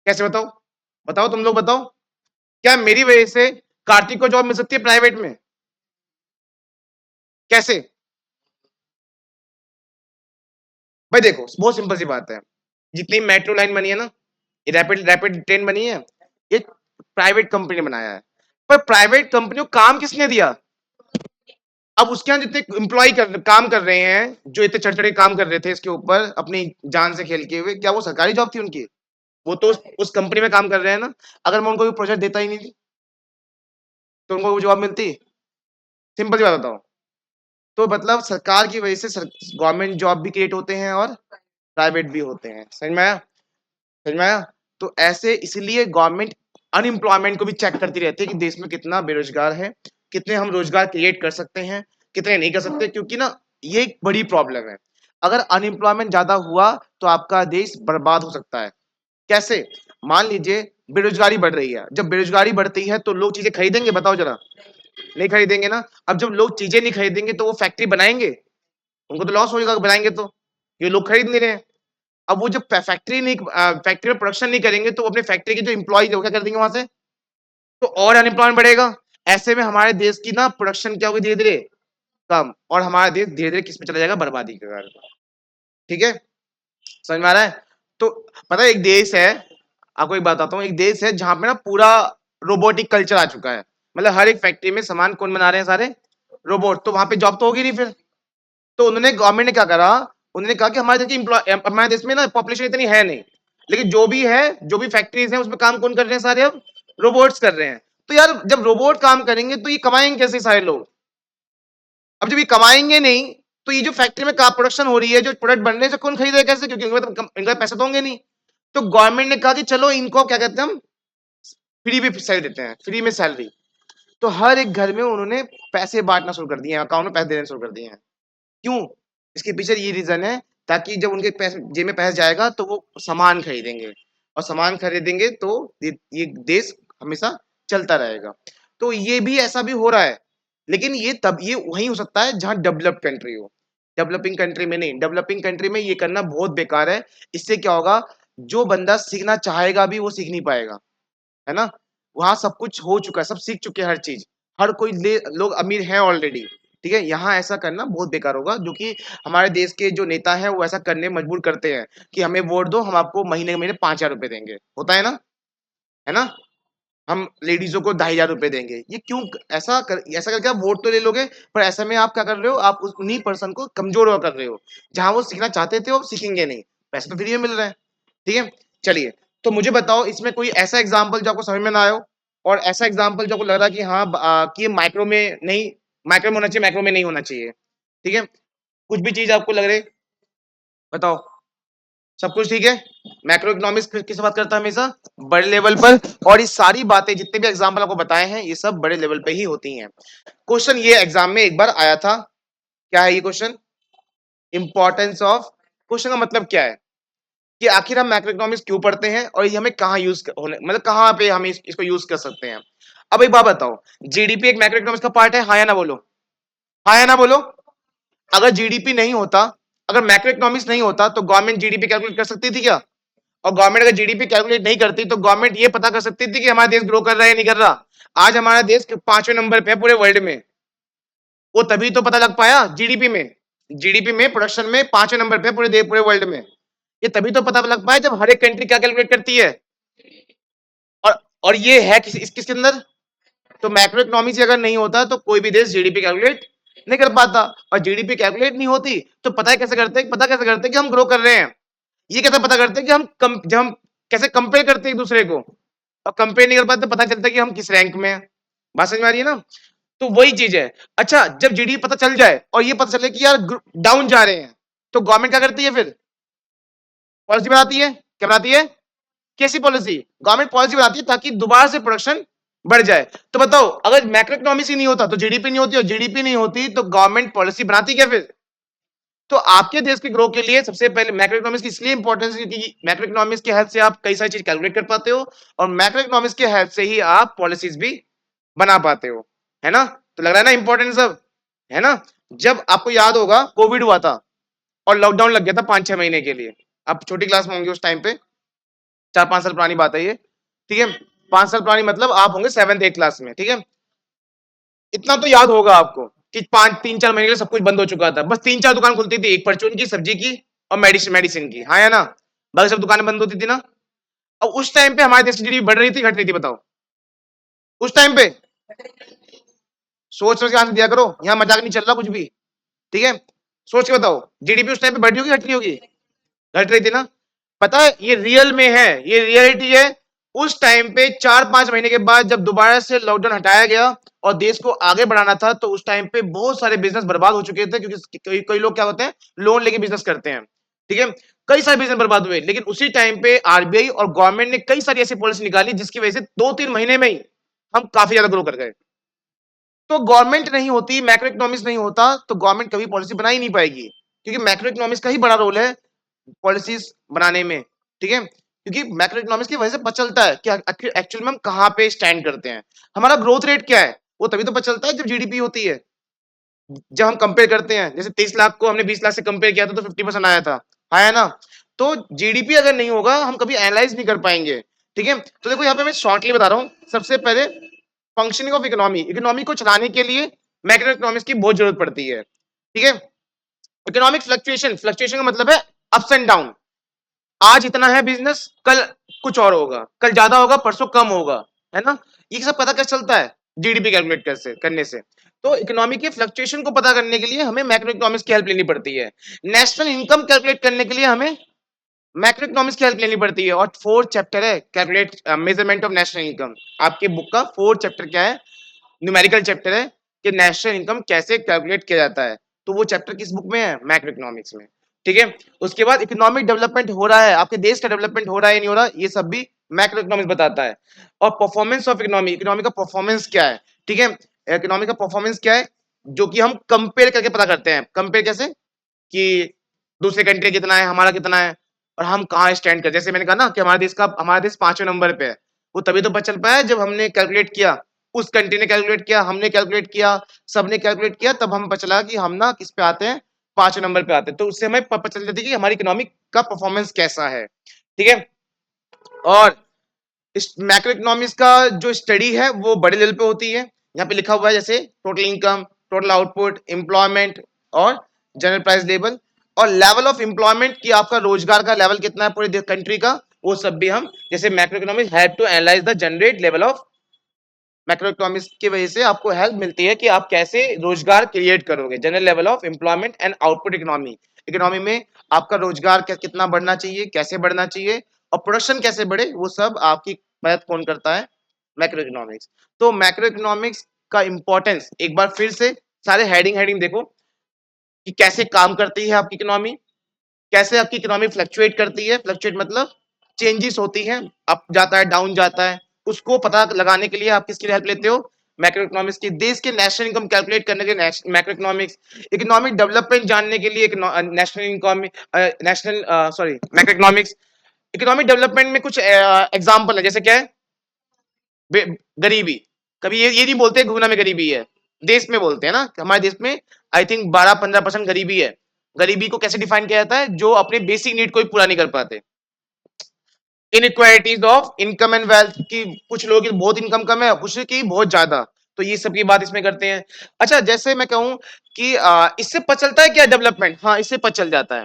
कैसे बताओ? बताओ तुम लोग बताओ, क्या मेरी वजह से कार्तिक को जॉब मिल सकती है प्राइवेट में? कैसे? भाई देखो, बहुत सिंपल सी बात है, जितनी मेट्रो लाइन बनी है ना, ये रैपिड रैपिड ट्रेन बनी है, ये प्राइवेट कंपनी ने बनाया है। पर प्राइवेट कंपनी को काम किसने दिया? अब उसके यहाँ जितने एम्प्लॉय काम कर रहे हैं, जो इतने चढ़ चढ़ के काम कर रहे थे इसके ऊपर अपनी जान से खेल के हुए, क्या वो सरकारी जॉब थी उनकी? वो तो उस कंपनी में काम कर रहे हैं ना। अगर मैं उनको प्रोजेक्ट देता ही नहीं थी तो उनको वो जॉब मिलती? सिंपल सी बात बताओ। तो मतलब सरकार की वजह से गवर्नमेंट जॉब भी क्रिएट होते हैं और प्राइवेट भी होते हैं, समझ में आया? समझ में आया? तो ऐसे इसलिए गवर्नमेंट अनएम्प्लॉयमेंट को भी चेक करती रहती है कि देश में कितना बेरोजगार है, कितने हम रोजगार क्रिएट कर सकते हैं, कितने नहीं कर सकते, क्योंकि ना ये एक बड़ी प्रॉब्लम है। अगर अनएम्प्लॉयमेंट ज्यादा हुआ तो आपका देश बर्बाद हो सकता है। कैसे? मान लीजिए बेरोजगारी बढ़ रही है, जब बेरोजगारी बढ़ती है तो लोग चीजें खरीदेंगे, बताओ जरा? नहीं खरीदेंगे ना। अब जब लोग चीजें नहीं खरीदेंगे तो वो फैक्ट्री बनाएंगे? उनको तो लॉस होगा बनाएंगे तो, ये लोग खरीद नहीं रहे हैं। अब वो जब फैक्ट्री में प्रोडक्शन नहीं करेंगे तो वो अपने फैक्ट्री के जो इम्प्लॉइज है वो क्या कर देंगे वहां से, तो और अनएम्प्लॉयमेंट बढ़ेगा। ऐसे में हमारे देश की ना प्रोडक्शन क्या होगी, धीरे धीरे कम, और हमारा देश धीरे धीरे किस में चला जाएगा, बर्बादी के कारण। ठीक है, समझ में आ रहा है? तो पता है एक देश है, आपको एक बात बताता हूँ, एक देश है जहां पे ना पूरा रोबोटिक कल्चर आ चुका है, मतलब हर एक फैक्ट्री में सामान कौन बना रहे हैं, सारे रोबोट, तो वहां पे जॉब तो होगी नहीं फिर। तो उन्होंने, गवर्नमेंट ने क्या करा, उन्होंने कहा कि हमारे देश में ना पॉपुलेशन इतनी है नहीं, लेकिन जो भी है, जो भी फैक्ट्रीज हैं उसमें काम कौन कर रहे हैं, सारे अब रोबोट्स कर रहे हैं। तो यार जब रोबोट काम करेंगे तो ये कमाएंगे कैसे सारे लोग? अब जब ये कमाएंगे नहीं तो ये जो फैक्ट्री में कार प्रोडक्शन हो रही है, जो प्रोडक्ट बन रहे हैं, कौन खरीदेगा कैसे, क्योंकि इनका पैसे तो होंगे नहीं। तो गवर्नमेंट ने कहा कि चलो इनको क्या कहते हैं हम फ्री में सैलरी देते हैं, फ्री में सैलरी। तो हर एक घर में उन्होंने पैसे बांटना शुरू कर दिए हैं, अकाउंट में पैसे देना शुरू कर दिए हैं। क्यों? इसके पीछे ये रीजन है, ताकि जब उनके पैसे जेब में पैसा जाएगा तो वो सामान खरीदेंगे, और सामान खरीदेंगे तो ये देश हमेशा चलता रहेगा। तो ये भी ऐसा भी हो रहा है, लेकिन ये तब ये वहीं हो सकता है जहां डेवलप्ड कंट्री हो, डेवलपिंग कंट्री में नहीं। डेवलपिंग कंट्री में ये करना बहुत बेकार है। इससे क्या होगा, जो बंदा सीखना चाहेगा भी वो सीख नहीं पाएगा, है ना। वहां सब कुछ हो चुका है, सब सीख चुके हैं हर चीज, हर कोई लोग अमीर हैं ऑलरेडी। ठीक है, यहाँ ऐसा करना बहुत बेकार होगा, जो कि हमारे देश के जो नेता हैं वो ऐसा करने मजबूर करते हैं कि हमें वोट दो, हम आपको महीने के महीने 5,000 रुपए देंगे, होता है ना, है ना। हम लेडीजों को 2,500 रुपए देंगे, ये क्यों? ऐसा करके आप वोट तो ले लोगे, पर ऐसे में आप क्या कर रहे हो, आप उन्हीं पर्सन को कमजोर कर रहे हो। जहां वो सीखना चाहते थे वो सीखेंगे नहीं, पैसे तो फ्री में मिल रहे हैं। ठीक है, चलिए। तो मुझे बताओ इसमें कोई ऐसा एग्जाम्पल जो आपको समझ में ना आयो, और ऐसा एग्जाम्पल जो आपको लग रहा है कि हाँ कि ये माइक्रो में नहीं, माइक्रो में होना चाहिए, माइक्रो में नहीं होना चाहिए। ठीक है, कुछ भी चीज आपको लग रही, बताओ। सब कुछ ठीक है। मैक्रो इकोनॉमिक्स किस बात करता है, हमेशा बड़े लेवल पर। और ये सारी बातें जितने भी एग्जाम्पल आपको बताए हैं ये सब बड़े लेवल पे ही होती हैं। क्वेश्चन ये एग्जाम में एक बार आया था, क्या है ये क्वेश्चन, इंपॉर्टेंस ऑफ, क्वेश्चन का मतलब क्या है कि आखिर हम मैक्रो इकोनॉमिक्स क्यों पढ़ते हैं, और ये हमें कहाँ यूज होने, मतलब कहाँ पे हम इसको यूज कर सकते हैं। अब एक बात बताओ, जीडीपी एक मैक्रो इकोनॉमिक्स का पार्ट है, हाँ या ना बोलो, हाँ या ना बोलो। अगर जीडीपी नहीं होता, अगर मैक्रो इकोनॉमिक्स नहीं होता तो गवर्नमेंट जीडीपी कैलकुलेट कर सकती थी क्या? और गवर्नमेंट अगर जीडीपी कैलकुलेट नहीं करती तो गवर्नमेंट ये पता कर सकती थी कि हमारा देश ग्रो कर रहा है या नहीं कर रहा। आज हमारा देश 5वें नंबर पे है पूरे वर्ल्ड में, वो तभी तो पता लग पाया जीडीपी में, जीडीपी में प्रोडक्शन में 5वें नंबर पे पूरे वर्ल्ड में। ये तभी तो पता लग पाया जब हर एक कंट्री क्या कैलकुलेट करती है। और और ये है किसके अंदर, तो मैक्रो इकोनॉमिक्स अगर नहीं होता तो कोई भी देश जीडीपी कैलकुलेट नहीं कर पाता। और जीडीपी कैलकुलेट नहीं होती तो पता है कैसे करते हैं, पता कैसे करते हैं कि हम ग्रो कर रहे हैं। ये कैसे पता करते हैं कि जब हम कैसे कंपेयर करते हैं एक दूसरे को, और कंपेयर नहीं कर पाते तो पता चलता है कि हम किस रैंक में हैं। बात समझ में आ रही है ना। तो वही चीज है। अच्छा, जब जीडीपी पता चल जाए और ये पता चले कि यार डाउन जा रहे हैं, तो गवर्नमेंट क्या करती है फिर, पॉलिसी बनाती है। क्या बनाती है, कैसी पॉलिसी, गवर्नमेंट पॉलिसी बनाती है ताकि दोबारा से प्रोडक्शन बढ़ जाए। तो बताओ, अगर मैक्रो इकोनॉमिक्स ही नहीं होता तो जीडीपी नहीं होती, और जीडीपी नहीं होती तो गवर्नमेंट पॉलिसी बनाती क्या फिर। तो आपके देश के ग्रो के लिए सबसे पहले मैक्रो इकोनॉमिक्स की इसलिए इंपॉर्टेंस है कि मैक्रो इकोनॉमिक्स की हेल्प से आप कई सारी चीज कैलकुलेट कर पाते हो, और मैक्रो इकोनॉमिक्स की हेल्प से ही आप पॉलिसीज भी बना पाते हो, है ना। तो लग रहा है ना इंपॉर्टेंस सब, है ना। जब आपको याद होगा कोविड हुआ था और लॉकडाउन लग गया था 5-6 महीने के लिए, आप छोटी क्लास में होंगे उस टाइम पे, 4-5 साल पुरानी बात है ये। ठीक है, 5 साल पुरानी मतलब आप होंगे 7th 8th क्लास में। ठीक है, इतना तो याद होगा आपको कि 5-3-4 महीने के लिए सब कुछ बंद हो चुका था, बस 3-4 दुकान खुलती थी, एक परचून की, सब्जी की, और मेडिसिन की, हाँ या ना। बाकी सब दुकानें बंद होती थी ना। अब उस टाइम पे हमारे देश की जीडीपी बढ़ रही थी, घट रही थी, बताओ उस टाइम पे। सोच सोच के आंसर दिया करो, यहाँ मजाक नहीं चल रहा कुछ भी। ठीक है, सोच के बताओ, जीडीपी उस टाइम पे बढ़ रही होगी, घट रही होगी, घट रही थी ना। पता है ये रियल में है, ये रियलिटी है। उस टाइम पे 4-5 महीने के बाद जब दोबारा से लॉकडाउन हटाया गया और देश को आगे बढ़ाना था, तो उस टाइम पे बहुत सारे बिजनेस बर्बाद हो चुके थे, क्योंकि कई लोग क्या होते हैं, लोन लेके बिजनेस करते हैं। ठीक है, कई सारे बिजनेस बर्बाद हुए, लेकिन उसी टाइम पे आरबीआई और गवर्नमेंट ने कई सारी ऐसी पॉलिसी निकाली जिसकी वजह से 2-3 महीने में ही हम काफी ज्यादा ग्रो कर गए। तो गवर्नमेंट नहीं होती, मैक्रो इकोनॉमिक्स नहीं होता तो गवर्नमेंट कभी पॉलिसी बना ही नहीं पाएगी, क्योंकि मैक्रो इकोनॉमिक्स का ही बड़ा रोल है पॉलिसीज बनाने में। ठीक है, क्योंकि मैक्रो इकोनॉमिक्स की वजह से पता चलता है कि एक्चुअल में हम कहाँ पे स्टैंड करते हैं, हमारा ग्रोथ रेट क्या है, वो तभी तो पता चलता है जब जीडीपी होती है। जब हम कंपेयर करते हैं, जैसे 30 लाख को हमने 20 लाख से कंपेयर किया था तो 50% आया था, आया ना। तो जीडीपी अगर नहीं होगा हम कभी एनालाइज नहीं कर पाएंगे। ठीक है, तो देखो यहाँ पे मैं शॉर्टली बता रहा हूँ। सबसे पहले फंक्शनिंग ऑफ इकोनॉमी, इकोनॉमी को चलाने के लिए मैक्रो इकोनॉमिक्स की बहुत जरूरत पड़ती है। ठीक है, इकोनॉमिक फ्लक्चुएशन, फ्लक्चुएशन का मतलब है अप्स एंड डाउन। आज इतना है बिजनेस, कल कुछ और होगा, कल ज्यादा होगा, परसों कम होगा, है ना। ये सब पता कैसे चलता है, जीडीपी कैलकुलेट कैसे करने से। तो इकोनॉमी के फ्लक्चुएशन को पता करने के लिए हमें मैक्रो इकोनॉमिक्स की हेल्प लेनी पड़ती है। नेशनल इनकम कैलकुलेट करने के लिए हमें मैक्रो इकोनॉमिक्स की हेल्प लेनी पड़ती है। और 4th चैप्टर है calculate measurement of national income, आपके बुक का 4th चैप्टर क्या है, न्यूमेरिकल चैप्टर है। कि नेशनल इनकम कैसे कैलकुलेट किया जाता है। तो वो चैप्टर किस बुक में है? मैक्रो इकोनॉमिक्स में। ठीक है, उसके बाद इकोनॉमिक डेवलपमेंट हो रहा है, आपके देश का डेवलपमेंट हो रहा है नहीं हो रहा, ये सब भी मैक्रो इकोनॉमिक्स बताता है। और परफॉर्मेंस ऑफ इकोनॉमी, इकोनॉमी का परफॉर्मेंस क्या है, ठीक है, इकोनॉमी का परफॉर्मेंस क्या है, जो कि हम कंपेयर करके पता करते हैं। कंपेयर कैसे? कि दूसरे कंट्री कितना है, हमारा कितना है, और हम कहाँ स्टैंड कर, जैसे मैंने कहा ना कि हमारा देश 5वें नंबर पे है, वो तभी तो पता चल पाया जब हमने कैलकुलेट किया, उस कंट्री ने कैलकुलेट किया, हमने कैलकुलेट किया, सबने कैलकुलेट किया, तब हम पता चला कि हम ना किस पे आते हैं, 5वें नंबर पे आते हैं। तो उससे हमें पता चल जाती है कि हमारी इकोनॉमिक का परफॉर्मेंस कैसा है। ठीक है, और इस मैक्रो इकोनॉमिक्स का जो स्टडी है वो बड़े लेवल पे होती है। यहाँ पे लिखा हुआ है जैसे total income, total output, employment और जनरल प्राइस लेवल, और लेवल ऑफ एम्प्लॉयमेंट की आपका रोजगार का लेवल कितना है पूरे कंट्री का, वो सब भी हम जैसे macro economics have to analyse the generate level of, macro economics की वजह से आपको हेल्प मिलती है कि आप कैसे रोजगार क्रिएट करोगे, general level of employment and output economy, economy में आपका रोजगार कितना बढ़ना चाहिए, कैसे बढ़ना चाहिए, और प्रोडक्शन कैसे बढ़े, वो सब आपकी मदद कौन करता है? Macro economics. तो मैक्रो इकोनॉमिक्स का इंपॉर्टेंस एक बार फिर से सारे हेडिंग हेडिंग देखो कि कैसे काम करती है आपकी इकोनॉमी, कैसे आपकी इकोनॉमी फ्लक्चुएट करती है, फ्लक्चुएट मतलब चेंजेस होती हैं, अप जाता है, डाउन जाता है, उसको पता लगाने के लिए आप किसकी हेल्प लेते हो? मैक्रो इकोनॉमिक्स की। देश के नेशनल इनकम कैलकुलेट करने के मैक्रो इकोनॉमिक्स, इकोनॉमिक डेवलपमेंट जानने के लिए national income, national sorry macro economics. Economic development में कुछ एग्जांपल है, जैसे क्या है? गरीबी, कभी ये नहीं बोलते गुना में गरीबी है, देश में बोलते हैं ना, हमारे देश में आई थिंक 12-15% गरीबी है। गरीबी को कैसे डिफाइन किया जाता है? जो अपने बेसिक नीड को ही पूरा नहीं कर पाते। Inequalities of income and wealth की, कुछ लोगों की बहुत इनकम कम है, कुछ की बहुत ज्यादा, तो ये सब की बात इसमें करते हैं। अच्छा, जैसे मैं कहूं कि इससे पता चलता है क्या डेवलपमेंट? हाँ, इससे पता चल जाता है।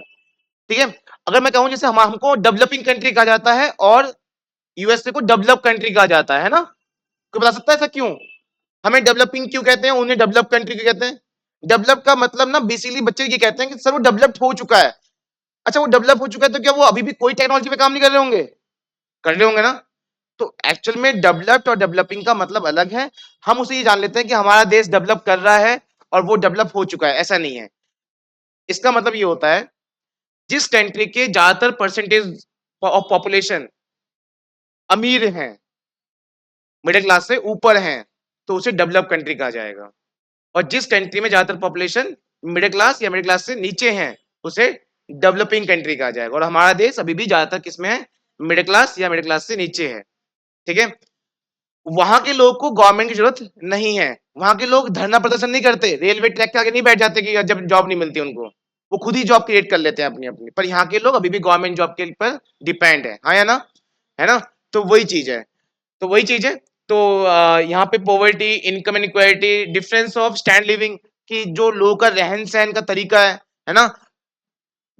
ठीक है, अगर मैं कहूं जैसे हमको डेवलपिंग कंट्री कहा जाता है और यूएसए को डेवलप कंट्री कहा जाता है ना, कोई बता सकता है ऐसा क्यों? हमें डेवलपिंग क्यों कहते हैं, उन्हें डेवलप कंट्री क्यों कहते हैं? डेवलप का मतलब ना बेसिकली बच्चे ये कहते हैं कि सर वो डेवलप्ड हो चुका है। अच्छा, वो डेवलप हो चुका है तो क्या वो अभी भी कोई टेक्नोलॉजी पे काम नहीं कर रहे होंगे? कर रहे होंगे ना। तो एक्चुअल में डेवलप्ड और डेवलपिंग का मतलब अलग है। हम उसे ये जान लेते हैं कि हमारा देश डेवलप कर रहा है और वो डेवलप हो चुका है, ऐसा नहीं है। इसका मतलब ये होता है जिस कंट्री के ज्यादातर परसेंटेज ऑफ पॉपुलेशन अमीर हैं, मिडिल क्लास से ऊपर हैं, तो उसे डेवलप कंट्री कहा जाएगा। और जिस कंट्री में ज्यादातर पॉपुलेशन मिडिल क्लास या मिडिल क्लास से नीचे हैं, उसे डेवलपिंग कंट्री कहा जाएगा। और हमारा देश अभी भी ज्यादातर किसमें है? मिडिल क्लास या मिडिल क्लास से नीचे है। ठीक है, वहां के लोग को गवर्नमेंट की जरूरत नहीं है, वहां के लोग धरना प्रदर्शन नहीं करते, रेलवे ट्रैक के आगे नहीं बैठ जाते कि जब जॉब नहीं मिलती उनको, वो खुद ही जॉब क्रिएट कर लेते हैं अपनी अपनी। पर यहाँ के लोग अभी भी गवर्नमेंट जॉब के ऊपर डिपेंड है, हाँ या ना? है ना? तो वही चीज है, तो वही चीज है। तो यहाँ पे poverty, income inequality, difference of stand living, कि जो लोगों का रहन सहन का तरीका है ना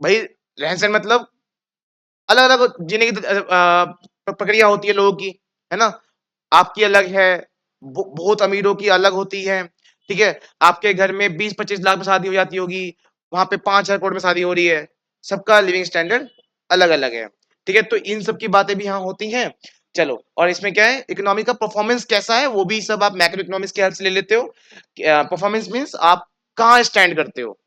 भाई, रहन सहन मतलब अलग अलग जीने की प्रक्रिया होती है लोगों की, है ना? आपकी अलग है, बहुत अमीरों की अलग होती है। ठीक है, आपके घर में 20-25 लाख में शादी हो जाती होगी, वहां पे 5,000 करोड़ में शादी हो रही है, सबका लिविंग स्टैंडर्ड अलग अलग है। ठीक है, तो इन सब की बातें भी यहाँ होती हैं। चलो, और इसमें क्या है, इकोनॉमी का परफॉर्मेंस कैसा है वो भी सब आप मैक्रो इकोनॉमिक्स की हेल्प से ले लेते हो। परफॉर्मेंस मीन्स आप कहाँ स्टैंड करते हो।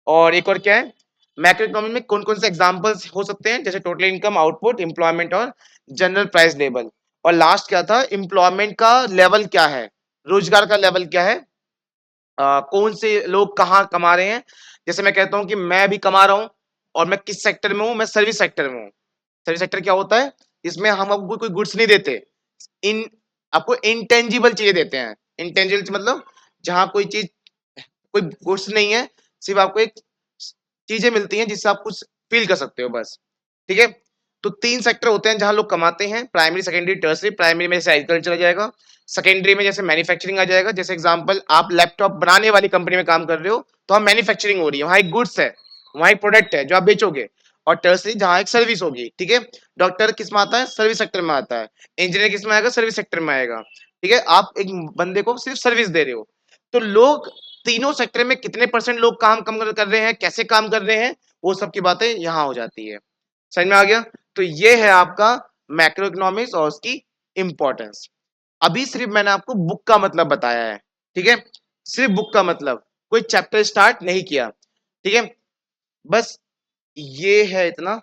और एक और क्या है, मैक्रो इकोनॉमी में कौन कौन से एग्जांपल्स हो सकते हैं, जैसे टोटल इनकम, आउटपुट, एम्प्लॉयमेंट और जनरल प्राइस लेवल। और लास्ट क्या था, एम्प्लॉयमेंट का लेवल क्या है, रोजगार का लेवल क्या है, कौन से लोग कहाँ कमा रहे हैं। जैसे मैं कहता हूँ कि मैं भी कमा रहा हूँ, और मैं किस सेक्टर में हूँ, मैं सर्विस सेक्टर में हूँ। सर्विस सेक्टर क्या होता है? इसमें हम आपको कोई गुड्स नहीं देते, इन आपको इंटेंजिबल चीजें देते हैं। इंटेंजिबल मतलब जहां कोई चीज, कोई गुड्स नहीं है, सिर्फ आपको एक चीजें मिलती हैं जिससे आप कुछ फील कर सकते हो बस। ठीक है, तो 3 सेक्टर होते हैं जहां लोग कमाते हैं, प्राइमरी, सेकेंडरी, टर्सरी। प्राइमरी में जैसे एग्रीकल्चर आ जाएगा, सेकेंडरी में जैसे मैन्युफैक्चरिंग आ जाएगा, जैसे एग्जांपल आप लैपटॉप बनाने वाली कंपनी में काम कर रहे हो तो हम मैन्युफैक्चरिंग हो रही है, वहां एक गुड्स है, वहां एक प्रोडक्ट है जो आप बेचोगे। और टर्सरी जहां एक सर्विस होगी। ठीक है, डॉक्टर किस में आता है? सर्विस सेक्टर में आता है। इंजीनियर किस में आएगा? सर्विस सेक्टर में आएगा। ठीक है, आप एक बंदे को सिर्फ सर्विस दे रहे हो। तो लोग तीनों सेक्टर में कितने परसेंट लोग काम कम कर रहे हैं, कैसे काम कर रहे हैं, वो सब की बातें यहाँ हो जाती है। समझ में आ गया? तो ये है आपका मैक्रो इकोनॉमिक्स और उसकी इंपॉर्टेंस। अभी सिर्फ मैंने आपको बुक का मतलब बताया है। ठीक है, सिर्फ बुक का मतलब, कोई चैप्टर स्टार्ट नहीं किया। ठीक है, बस ये है इतना।